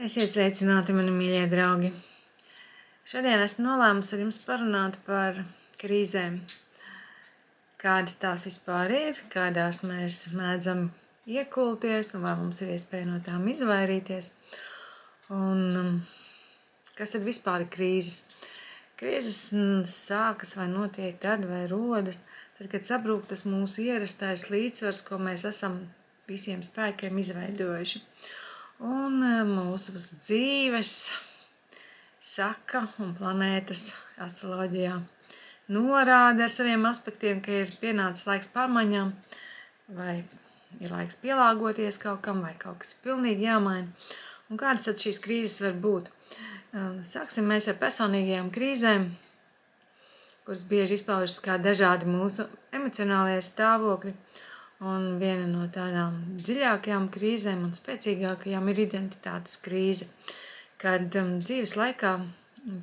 Esiet sveicināti, mani mīļie draugi! Šodien esmu nolēmusi ar jums parunāt par krīzēm. Kādas tās vispār ir, kādās mēs mēdzam iekulties un vai mums ir iespēja no tām izvairīties. Un kas tad vispār ir krīzes? Krīzes sākas vai notiek tad vai rodas, tad, kad sabrūk tas mūsu ierastais līdzsvars, ko mēs esam visiem spēkiem izveidojuši. Un mūsu dzīves saka un planētas astroloģijā norāda ar saviem aspektiem, ka ir pienācis laiks pārmaiņām, vai ir laiks pielāgoties kaut kam, vai kaut kas ir pilnīgi jāmaina. Un kādas tad šīs krīzes var būt? Sāksim mēs ar personīgajām krīzēm, kuras bieži izpaužas kā dažādi mūsu emocionālie stāvokļi. Un viena no tādām dziļākajām krīzēm un spēcīgākajām ir identitātes krīze, kad dzīves laikā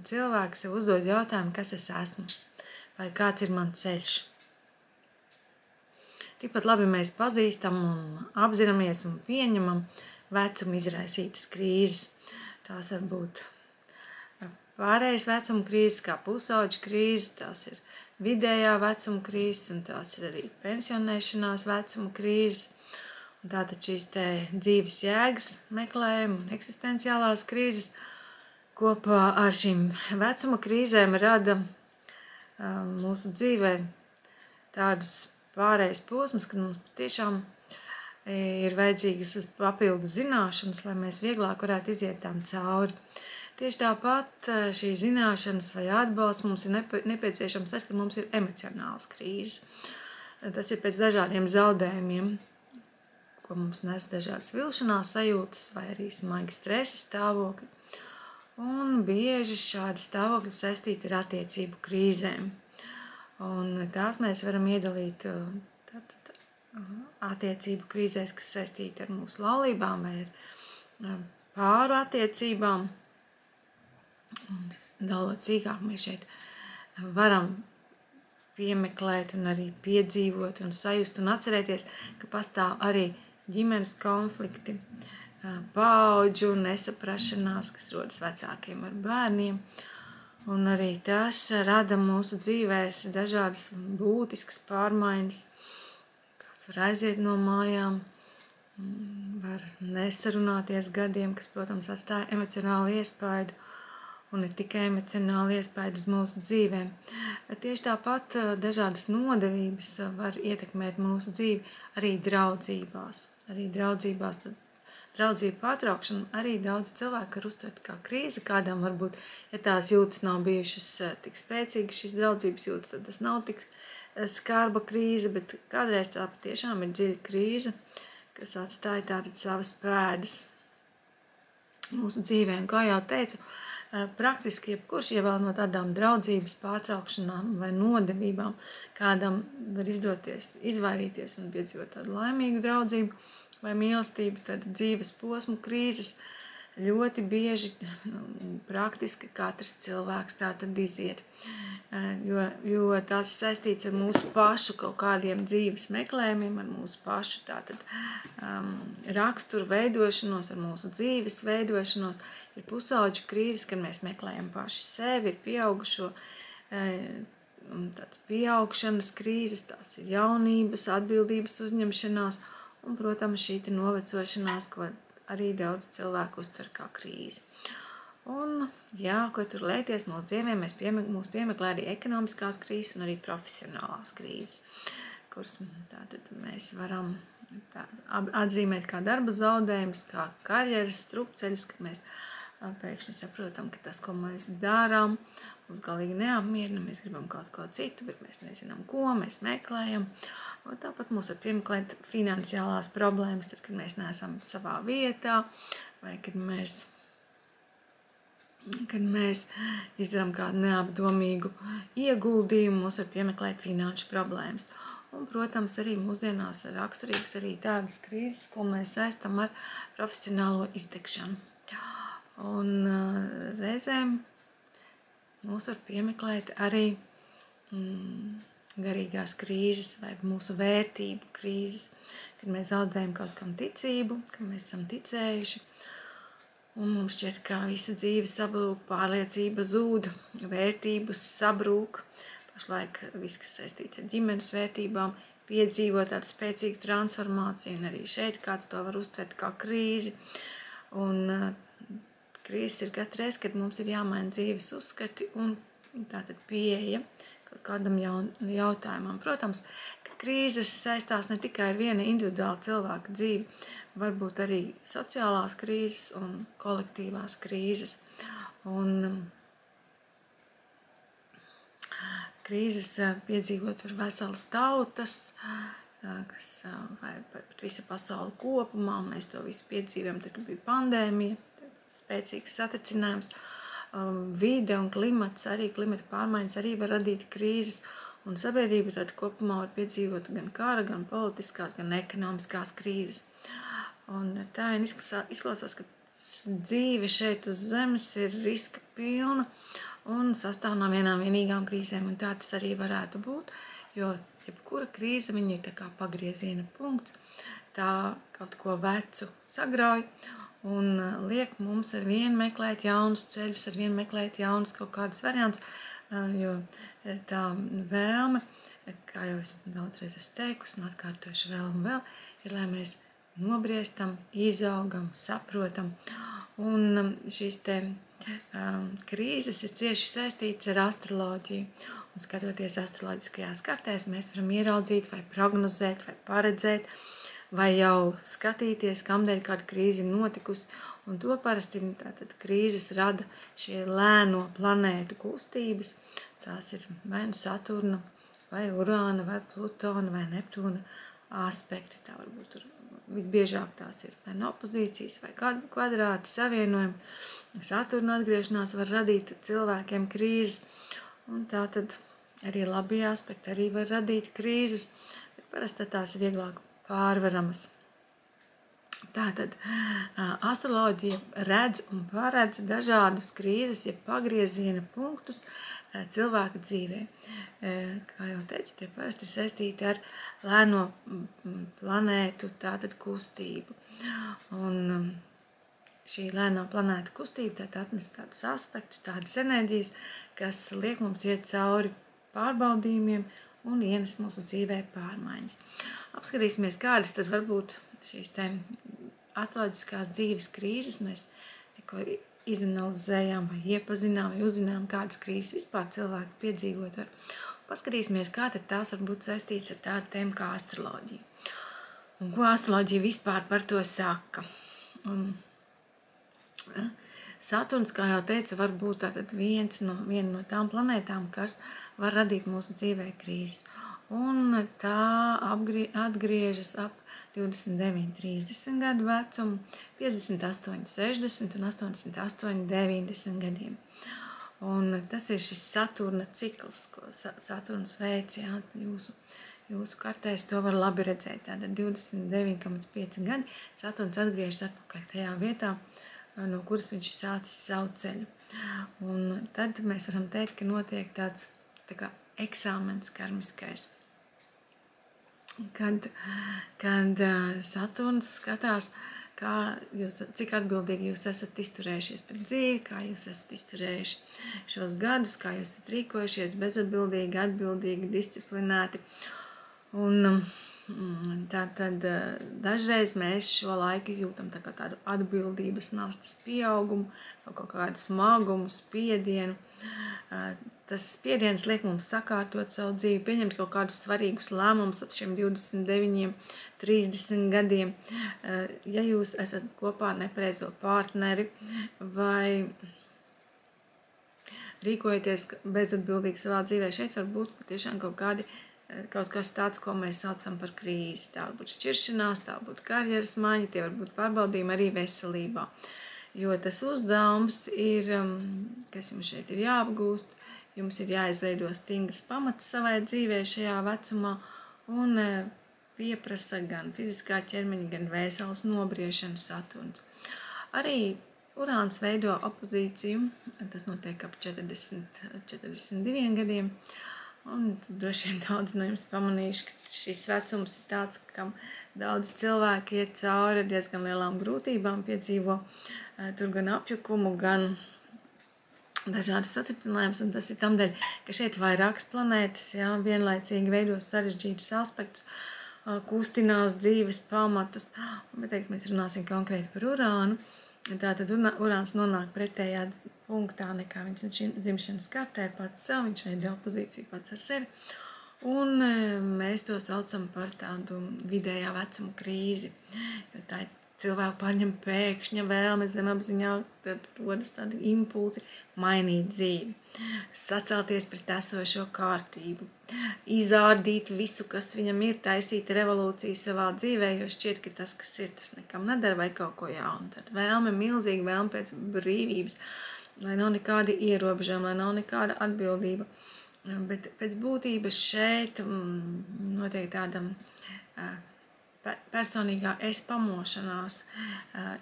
cilvēks sev uzdod jautājumu, kas es esmu, vai kāds ir mans ceļš. Tikpat labi mēs pazīstam un apzināmies un pieņemam vecuma izraisītas krīzes. Tās var būt pārējais vecuma krīzes, kā pusauģa krīze, tās ir vidējā vecuma krīzes, un tās ir arī pensionēšanās vecuma krīzes. Un tātad šīs te dzīves jēgas meklējuma un eksistenciālās krīzes kopā ar šīm vecuma krīzēm rada mūsu dzīvē tādus pārējais posmus, kad mums tiešām ir vajadzīgas papildus zināšanas, lai mēs vieglāk varētu iziet tām cauri. Tieši tāpat šī zināšanas vai atbalsts mums ir nepieciešams tad, kad mums ir emocionāls krīzes. Tas ir pēc dažādiem zaudējumiem, ko mums nes dažādas vilšanās sajūtas vai arī smagi stresa stāvokļi. Un bieži šādi stāvokļi saistīti ar attiecību krīzēm. Un tās mēs varam iedalīt attiecību krīzēs, kas saistīti ar mūsu laulībām vai ar pāru attiecībām. Un dalot sīkāk, mēs šeit varam piemeklēt un arī piedzīvot un sajust un atcerēties, ka pastāv arī ģimenes konflikti, paudžu nesaprašanās, kas rodas vecākiem ar bērniem. Un arī tas rada mūsu dzīvēs dažādas būtiskas pārmaiņas. Kāds var aiziet no mājām, var nesarunāties gadiem, kas, protams, atstāja emocionālu iespaidu. Un ir tikai emocionāli iespēja uz mūsu dzīvēm. Tieši tāpat dažādas nodevības var ietekmēt mūsu dzīvi arī draudzībās. Draudzību pārtraukšanu arī daudz cilvēku var uztvert kā krīzi, kādam varbūt, ja tās jūtas nav bijušas tik spēcīgas, šīs draudzības jūtas, tad tas nav tik skarba krīze, bet kādreiz tā patiešām ir dziļa krīze, kas atstāja tātad savas pēdas mūsu dzīvē. Un kā jau teicu, praktiski jebkurš, ja vēl no tādām draudzības pārtraukšanām vai nodevībām kādam var izdoties, izvairīties un piedzīvot tādu laimīgu draudzību vai mīlestību, tad dzīves posmu krīzes ļoti bieži praktiski katrs cilvēks tā tad iziet. Jo tās ir saistīts ar mūsu pašu kaut kādiem dzīves meklējumiem, ar mūsu pašu tātad raksturu veidošanos, ar mūsu dzīves veidošanos. Ir pusauģu krīzes, kad mēs meklējam paši sevi, ir pieaugušo tāds pieaugšanas krīzes, tās ir jaunības, atbildības uzņemšanās un, protams, šī novecošanās, ko arī daudz cilvēku uztver kā krīzi. Un, jā, ko tur lēties mūsu dzīvēm, mūs piemeklē arī ekonomiskās krīzes un arī profesionālās krīzes, kuras tātad mēs varam atzīmēt kā darba zaudējumus, kā karjeras strupceļus, kad mēs pēkšņi saprotam, ka tas, ko mēs darām, mums galīgi neapmierina, mēs gribam kaut ko citu, bet mēs nezinām, ko mēs meklējam. Un tāpat mūs var piemeklēt finansiālās problēmas, tad, kad mēs neesam savā vietā, vai kad mēs izdarām kādu neapdomīgu ieguldījumu, mūs var piemeklēt finanšu problēmas. Un, protams, arī mūsdienās ir raksturīgas arī tādas krīzes, ko mēs saistam ar profesionālo izdegšanu. Un reizēm mūs var piemeklēt arī garīgās krīzes vai mūsu vērtību krīzes, kad mēs zaudējam kaut kam ticību, kad mēs esam ticējuši. un mums šķiet, ka visa dzīve sabrūk, pārliecība zūd, vērtības sabrūk. Pašlaik viss, kas saistīts ar ģimenes vērtībām, piedzīvo tādu spēcīgu transformāciju, un arī šeit kāds to var uztvert kā krīzi. Un krīzes ir katru reizi, kad mums ir jāmaina dzīves uzskati un tātad pieeja kaut kādam jautājumam. Protams, ka krīzes saistās ne tikai ar viena individuāla cilvēka dzīvi, varbūt arī sociālās krīzes un kolektīvās krīzes. Un krīzes piedzīvot var veselas tautas, vai pat visa pasaule kopumā. Mēs to visu piedzīvojam, tad bija pandēmija, spēcīgs satricinājums. Vide un klimats, arī klimata pārmaiņas arī var radīt krīzes, un sabiedrība tad kopumā var piedzīvot gan kara, gan politiskās, gan ekonomiskās krīzes. Un tā izklausās, ka dzīve šeit uz zemes ir riska pilna un sastāv no vienām vienīgām krīzēm, un tā tas arī varētu būt, jo jebkura krīze viņa ir tā kā pagrieziena punkts, tā kaut ko vecu sagrauj, un liek mums ar vienu meklēt jaunus ceļus, ar vienu meklēt jaunus kaut kādus variantus, jo tā vēlme, kā jau es daudzreiz esmu teikusi, un atkārtošu vēl un vēl, ir, lai mēs nobriestam, izaugam, saprotam, un šīs te krīzes ir cieši saistītas ar astroloģiju, un skatoties astroloģiskajās kartēs, mēs varam ieraudzīt vai prognozēt vai paredzēt, vai jau skatīties, kamdēļ kāda krīze ir notikusi, un to parasti tātad krīzes rada šie lēno planētu kustības. Tās ir vai nu Saturna, vai Urāna, vai Plutona, vai Neptūna aspekti. Tā varbūt tur visbiežāk tās ir vai nu opozīcijas, vai kvadrāti savienojumi. Saturna atgriešanās var radīt cilvēkiem krīzes, un tā tad arī labie aspekti arī var radīt krīzes, bet parasti tās ir vieglāk pārvaramas. Tātad astroloģija redz un paredz dažādas krīzes, ja pagrieziena punktus cilvēka dzīvē. Kā jau teicu, tie parasti ir saistīti ar lēno planētu tātad kustību. Un šī lēnā planētu kustība tātad atnes tādus aspektus, tādas enerģijas, kas liek mums iet cauri pārbaudījumiem un ienes mūsu dzīvē pārmaiņas. Apskatīsimies, kādas tad varbūt šīs te astroloģiskās dzīves krīzes mēs tikko izanalizējām vai iepazinām vai uzzinām, kādas krīzes vispār cilvēki piedzīvot var. Paskatīsimies, kā tad tās var būt saistīts ar tādu tēmu kā astroloģija. Un ko astroloģija vispār par to saka. Saturns, kā jau teica, var būt tātad viena no tām planētām, kas var radīt mūsu dzīvē krīzes. Un tā atgriežas ap 29, 30 gadu vecumu, 58, 60 un 88, 90 gadiem. Un tas ir šis Saturna cikls, ko Saturns veic, jā, jūsu kartēs to var labi redzēt. Tātad 29,5 gadi Saturns atgriežas atpakaļ tajā vietā, no kuras viņš sācis savu ceļu. Un tad mēs varam teikt, ka notiek tāds tā kā eksāmens karmiskais. Kad Saturns skatās, cik atbildīgi jūs esat izturējušies pret dzīvi, kā jūs esat izturējuši šos gadus, kā jūs esat rīkojušies bezatbildīgi, atbildīgi, disciplinēti. Un tātad dažreiz mēs šo laiku izjūtam tā kā tādu atbildības nastas pieaugumu, kaut kādu smagumu, spiedienu. Tas spiediens liek mums sakārtot savu dzīvi, pieņemt kaut kādus svarīgus lēmumus ap šiem 29, 30 gadiem. Ja jūs esat kopā ar nepareizo partneri vai rīkojaties bezatbildīgi savā dzīvē, šeit var būt patiešām kaut kas tāds, ko mēs saucam par krīzi. Tā var būt šķiršanās, tā var būt karjeras maiņa, tie var būt pārbaudījumi arī veselībā. Jo tas uzdevums ir, kas jums šeit ir jāapgūst, jums ir jāizveido stingrs pamats savai dzīvē šajā vecumā un pieprasa gan fiziskā ķermeņa, gan vēseles nobriešanu Saturns. Arī Urāns veido opozīciju, tas notiek ap 42 gadiem, un droši vien daudz no jums pamanījuši, ka šis vecums ir tāds, kam daudz cilvēki iet cauri diezgan lielām grūtībām, piedzīvo tur gan apjukumu, gan dažādas satricinājumus, un tas ir tamdēļ, ka šeit vairākas planētas, jā, vienlaicīgi veidos sarežģītus aspektus, kustinās dzīves pamatus, bet teikt, mēs runāsim konkrēti par Urānu. Tātad Urāns nonāk pretējā punktā nekā viņš dzimšanas kartē pats sev, viņš veido opozīciju pats ar sevi. Un mēs to saucam par tādu vidējā vecuma krīzi, jo tā ir cilvēku pārņem pēkšņa vēlme zemapziņā, tad rodas tādi impulsi mainīt dzīvi, sacelties pret esošo kārtību, izārdīt visu, kas viņam ir, taisīt revolūciju savā dzīvē, jo šķiet, ka tas, kas ir, tas nekam nedara vai kaut ko jaunu. Tad vēlme, milzīga vēlme pēc brīvības, lai nav nekādi ierobežojumi, lai nav nekāda atbildība. Bet pēc būtības šeit notiek tāda personīgā es pamošanās,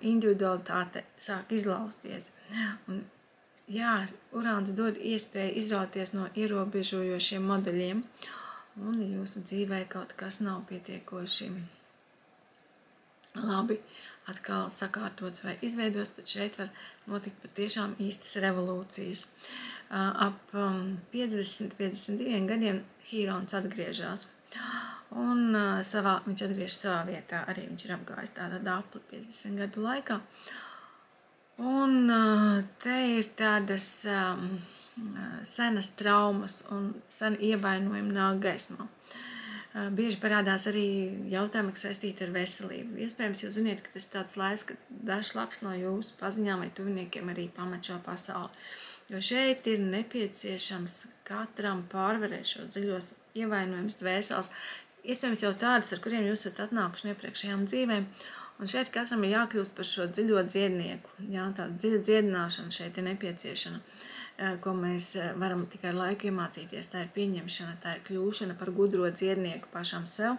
individualitāte sāk izlausties. Un, jā, Urāns dod iespēju izrauties no ierobežojošiem modeļiem, un jūsu dzīvē kaut kas nav pietiekoši labi atkal sakārtots vai izveidots, tad šeit var notikt patiešām īstas revolūcijas. Ap 50-52 gadiem Hīrons atgriežas, un viņš atgriežas savā vietā, arī viņš ir apgājis tātad apli 50 gadu laikā. Un te ir tādas senas traumas un sen ievainojumi nāk gaismā. Bieži parādās arī jautājumi, kas saistīti ar veselību. Iespējams, jūs ziniet, ka tas tāds laiks, ka dažs labs no jūsu paziņām vai tuviniekiem arī pamet šo pasauli. Jo šeit ir nepieciešams katram pārvarēt šo dziļos ievainojumus dvēseles. Iespējams jau tādas, ar kuriem jūs esat atnākuši no iepriekšējām dzīvēm. Un šeit katram ir jākļūst par šo dziļo dziednieku. Jā, tāda dziļa dziedināšana šeit ir nepieciešama, ko mēs varam tikai ar laiku iemācīties. Tā ir pieņemšana, tā ir kļūšana par gudro dziednieku pašam sev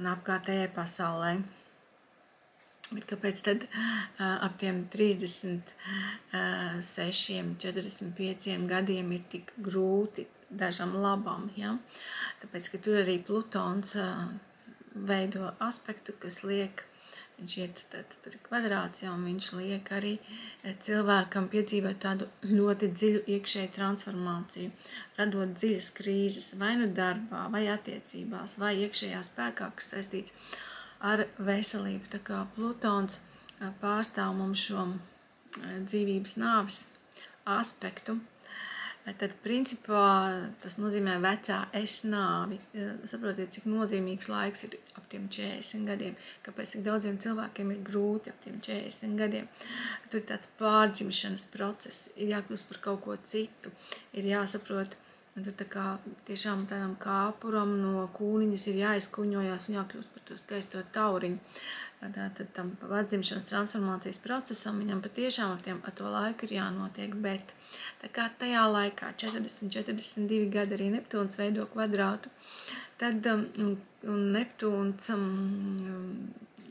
un apkārtējai pasaulē. Bet kāpēc tad ap tiem 36, 45 gadiem ir tik grūti dažam labam? Ja? Tāpēc, ka tur arī Plutons veido aspektu, kas liek, viņš iet, tad tur ir kvadrāts, ja, un viņš liek arī cilvēkam piedzīvot tādu ļoti dziļu iekšēju transformāciju, radot dziļas krīzes, vai nu darbā, vai attiecībās, vai iekšējā spēkā, kas saistīts ar veselību. Tā kā Plutons pārstāv mums šo dzīvības nāves aspektu, tad principā tas nozīmē vecā es nāvi. Saprotiet, cik nozīmīgs laiks ir ap tiem 40 gadiem, kāpēc cik daudziem cilvēkiem ir grūti ap tiem 40 gadiem. Tur ir tāds pārdzimšanas process, ir jākļūst par kaut ko citu, ir jāsaprot, un tur tā kā tiešām tādam kāpuram no kūniņas ir jāizkuņojās un jākļūst par to skaisto tauriņu. Tātad tam atzimšanas transformācijas procesam viņam patiešām ar to laiku ir jānotiek, bet tā kā tajā laikā 40-42 gadi arī Neptūns veido kvadrātu, tad un Neptūns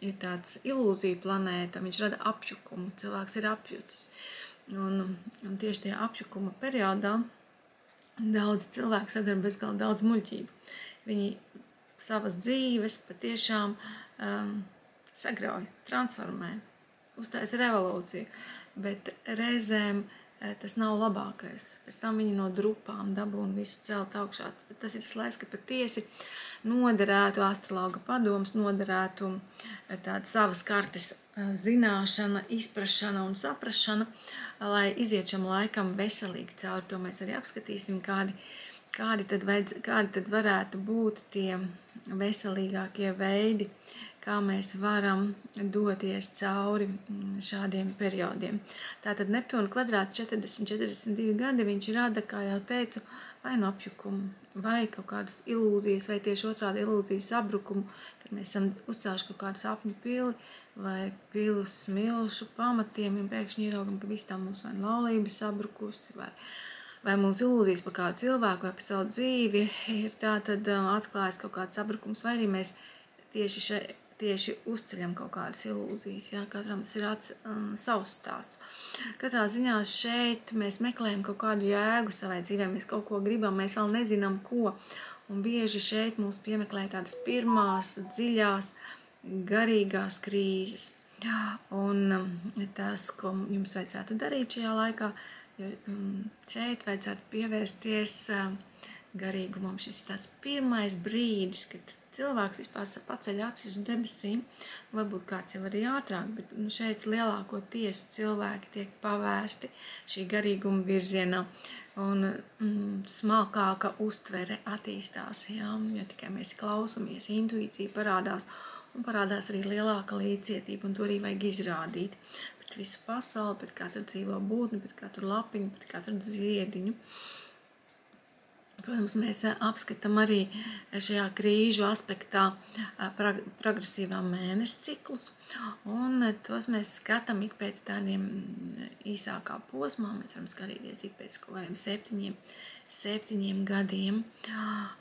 ir tāds ilūziju planēta, viņš rada apjukumu, cilvēks ir apjutis. Un tieši tajā apjukuma periodā daudzi cilvēki sadara bezgalīgi daudz muļķību. Viņi savas dzīves patiešām sagrauj, transformē, uztais revolūciju, bet reizēm tas nav labākais. Pēc tam viņi no drupām dabū un visu celt augšā. Tas ir tas laiks, ka patiesi noderētu astrologa padoms, noderētu tāda savas kartes zināšana, izprašana un saprašana, lai iziet šam laikam veselīgi cauri. To mēs arī apskatīsim, kādi tad varētu būt tie veselīgākie veidi, kā mēs varam doties cauri šādiem periodiem. Tātad Neptūna kvadrāts 40-42 gadi, viņš rada, kā jau teicu, vai no apjukumu, vai kaut kādas ilūzijas, vai tieši otrādi ilūziju sabrukumu, kad mēs esam uzcēluši kaut kādu sapņu pili, vai pilus smilšu pamatiem, un pēkšņi ieraugam, ka viss tā mūsu vai laulība sabrukusi, vai mūsu ilūzijas par kādu cilvēku, vai par savu dzīvi ir tā, tad atklājas kaut kāds sabrukums, vai arī mēs tieši uzceļam kaut kādas ilūzijas, ja? Katram tas ir savs stāsts. Katrā ziņā šeit mēs meklējam kaut kādu jēgu savai dzīvē, mēs kaut ko gribam, mēs vēl nezinām ko, un bieži šeit mūs piemeklē tādas pirmās, dziļās, garīgās krīzes. Un tas, ko jums vajadzētu darīt šajā laikā, jo šeit vajadzētu pievērsties garīgumam. Šis ir tāds pirmais brīdis, kad cilvēks vispār paceļ acis uz debesīm. Varbūt kāds jau arī ātrāk, bet šeit lielākoties cilvēki tiek pavērsti šī garīguma virzienā. Un smalkāka uztvere attīstās, jo tikai mēs klausamies, intuīcija parādās, un parādās arī lielāka līdzcietība, un to arī vajag izrādīt pret visu pasauli, pret katru dzīvo būtni, pret katru lapiņu, pret katru ziediņu. Protams, mēs apskatām arī šajā krīžu aspektā progresīvā mēnesi ciklus, un tos mēs skatām ik pēc tādiem īsākā posmā. Mēs varam skatīties ik pēc kaut kādiem 7 gadiem,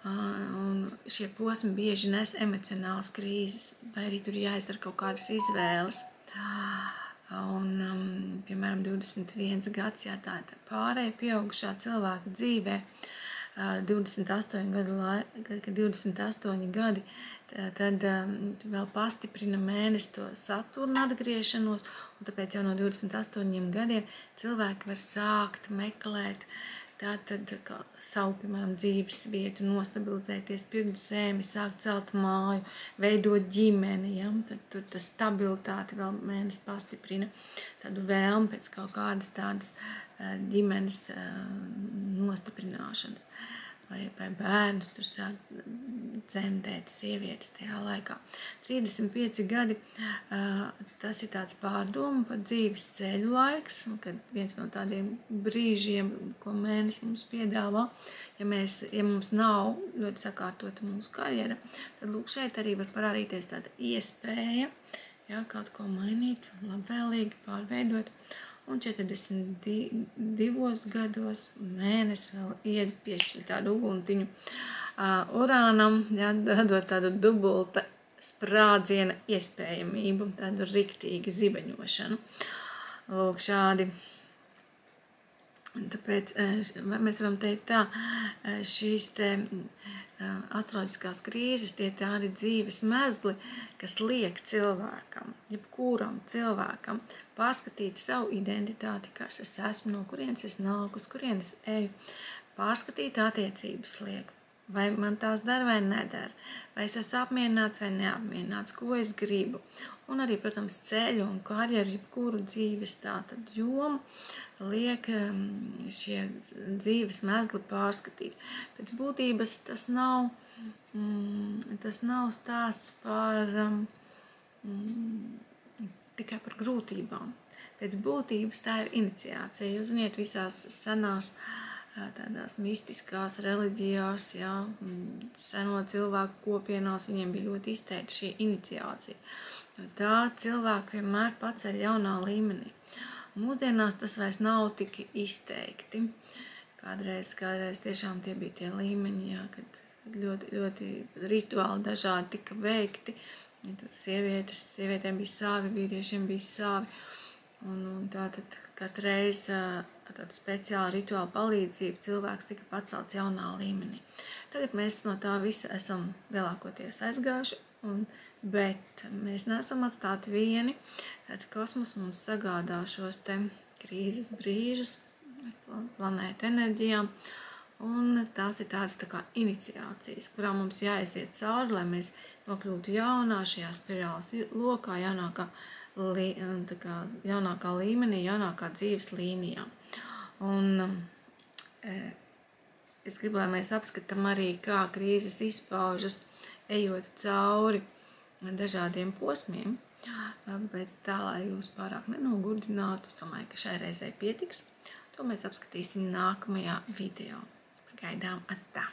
un šie posmi bieži nes emocionālas krīzes, vai arī tur jāizdara kaut kādas izvēles. Un, piemēram, 21 gads, tā ir pārēja pieaugušā cilvēka dzīvē, 28 gadi, tad vēl pastiprina mēnesi to Saturna atgriešanos, un tāpēc jau no 28 gadiem cilvēki var sākt meklēt tātad savu, piemēram, dzīves vietu, nostabilizēties, pirkt zemi, sākt celt māju, veidot ģimeni, tad tur tas stabilitāti vēl mēnesi pastiprina, tādu vēlmi pēc kaut kādas tādas ģimenes nostiprināšanas, vai bērnus tur sāk dzemdēt sievietes tajā laikā. 35 gadi, tas ir tāds pārdomu par dzīves ceļu laiks, kad viens no tādiem brīžiem, ko mēnesis mums piedāvā, ja mums nav ļoti sakārtota mūsu karjera, tad lūk, šeit arī var parādīties tāda iespēja, kaut ko mainīt, labvēlīgi pārveidot. Un 42 gados mēnesis vēl ied piešķir tādu uguntiņu Urānam, radot tādu dubulta sprādziena iespējamību, tādu riktīgu zibeņošanu. Lūk, šādi. Tāpēc mēs varam teikt tā, šīs te astroloģiskās krīzes, tie tādi dzīves mezgli, kas liek cilvēkam, jebkuram cilvēkam, pārskatīt savu identitāti, kas es esmu, no kurienes es nāku, uz kurienes eju, pārskatīt attiecības liek. Vai man tās dara vai nedara, vai es esmu apmierināts vai neapmierināts, ko es gribu. Un arī, protams, ceļu un karjeru, jebkuru dzīves tātad jomu liek šie dzīves mezgli pārskatīt. Pēc būtības tas nav stāsts par tikai par grūtībām. Pēc būtības tā ir iniciācija. Jūs ziniet, visās senās tādās mistiskās reliģijās, seno cilvēku kopienās, viņiem bija ļoti izteikta šī iniciācija. Jo tā cilvēku vienmēr paceļ jaunā līmenī. Mūsdienās tas vairs nav tik izteikti. Kādreiz tiešām tie bija tie līmeņi, kad ļoti, ļoti rituāli dažādi tika veikti. Sievietēm bija savi, vīriešiem bija savi. Un tātad katru reizi tāda speciāla rituāla palīdzība cilvēks tika pacelts jaunā līmenī. Tagad mēs no tā visa esam lielākoties aizgājuši, bet mēs neesam atstāti vieni. Tad kosmos mums sagādā šos te krīzes brīžus ar planētu enerģijām, un tās ir tādas tā kā iniciācijas, kurām mums jāiziet cauri, lai mēs nokļūtu jaunā šajā spirāles lokā, jaunākā līmenī, jaunākā dzīves līnijā. Un es gribu, lai mēs apskatām arī, kā krīzes izpaužas, ejot cauri dažādiem posmiem, bet tā, lai jūs pārāk nenogurdinātu, es domāju, ka šai reizei pietiks. To mēs apskatīsim nākamajā video. Pagaidām, atā!